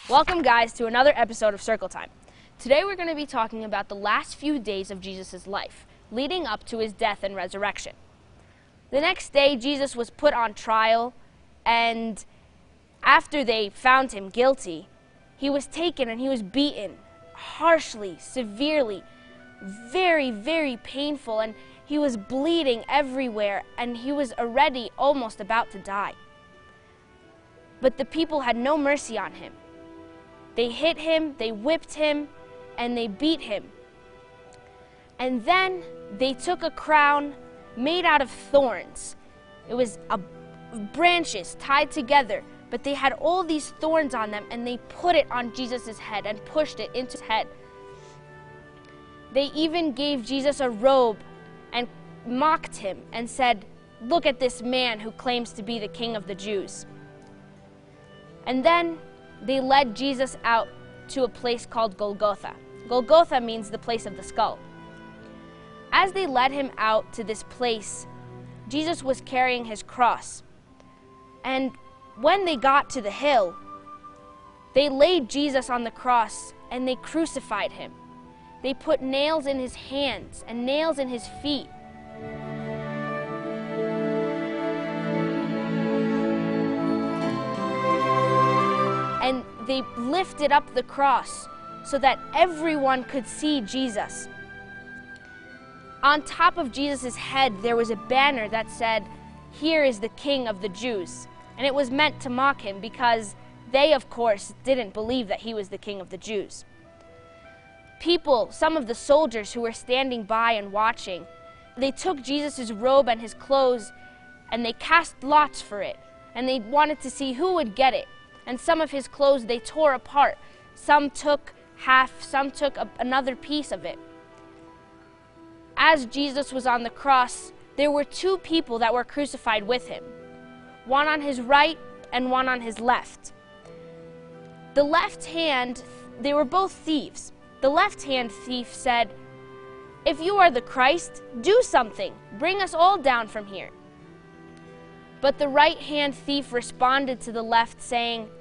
Welcome, guys, to another episode of Circle Time. Today we're going to be talking about the last few days of Jesus' life, leading up to his death and resurrection. The next day, Jesus was put on trial, and after they found him guilty, he was taken and he was beaten harshly, severely, very, very painful, and he was bleeding everywhere, and he was already almost about to die. But the people had no mercy on him. They hit him, they whipped him, and they beat him. And then they took a crown made out of thorns. It was branches tied together, but they had all these thorns on them, and they put it on Jesus' head and pushed it into his head. They even gave Jesus a robe and mocked him and said, "Look at this man who claims to be the King of the Jews." And then they led Jesus out to a place called Golgotha. Golgotha means the place of the skull. As they led him out to this place, Jesus was carrying his cross. And when they got to the hill, they laid Jesus on the cross and they crucified him. They put nails in his hands and nails in his feet. And they lifted up the cross so that everyone could see Jesus. On top of Jesus' head, there was a banner that said, "Here is the King of the Jews." And it was meant to mock him because they, of course, didn't believe that he was the King of the Jews. People, some of the soldiers who were standing by and watching, they took Jesus' robe and his clothes and they cast lots for it. And they wanted to see who would get it. And some of his clothes they tore apart. Some took half, some took another piece of it. As Jesus was on the cross, there were two people that were crucified with him, one on his right and one on his left. The left hand, they were both thieves. The left-hand thief said, "If you are the Christ, do something. Bring us all down from here." But the right-hand thief responded to the left, saying,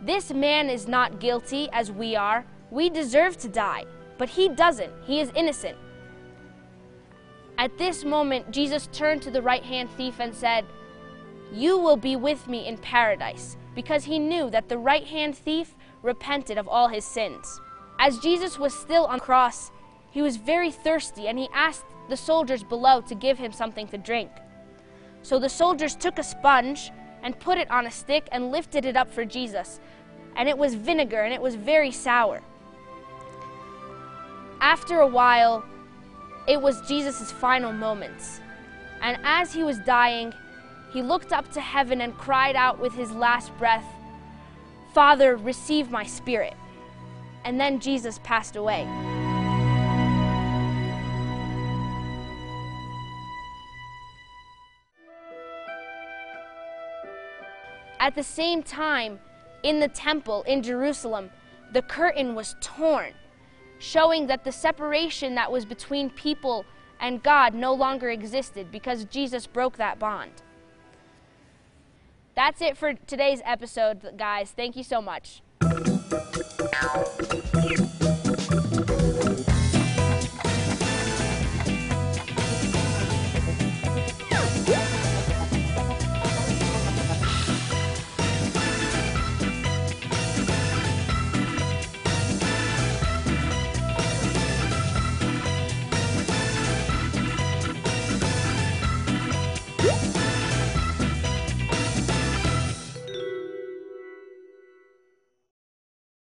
"This man is not guilty as we are. We deserve to die, but he doesn't. He is innocent." At this moment, Jesus turned to the right-hand thief and said, "You will be with me in paradise," because he knew that the right-hand thief repented of all his sins. As Jesus was still on the cross, he was very thirsty, and he asked the soldiers below to give him something to drink. So the soldiers took a sponge and put it on a stick and lifted it up for Jesus. And it was vinegar, and it was very sour. After a while, it was Jesus' final moments. And as he was dying, he looked up to heaven and cried out with his last breath, "Father, receive my spirit." And then Jesus passed away. At the same time, in the temple in Jerusalem, the curtain was torn, showing that the separation that was between people and God no longer existed because Jesus broke that bond. That's it for today's episode, guys. Thank you so much.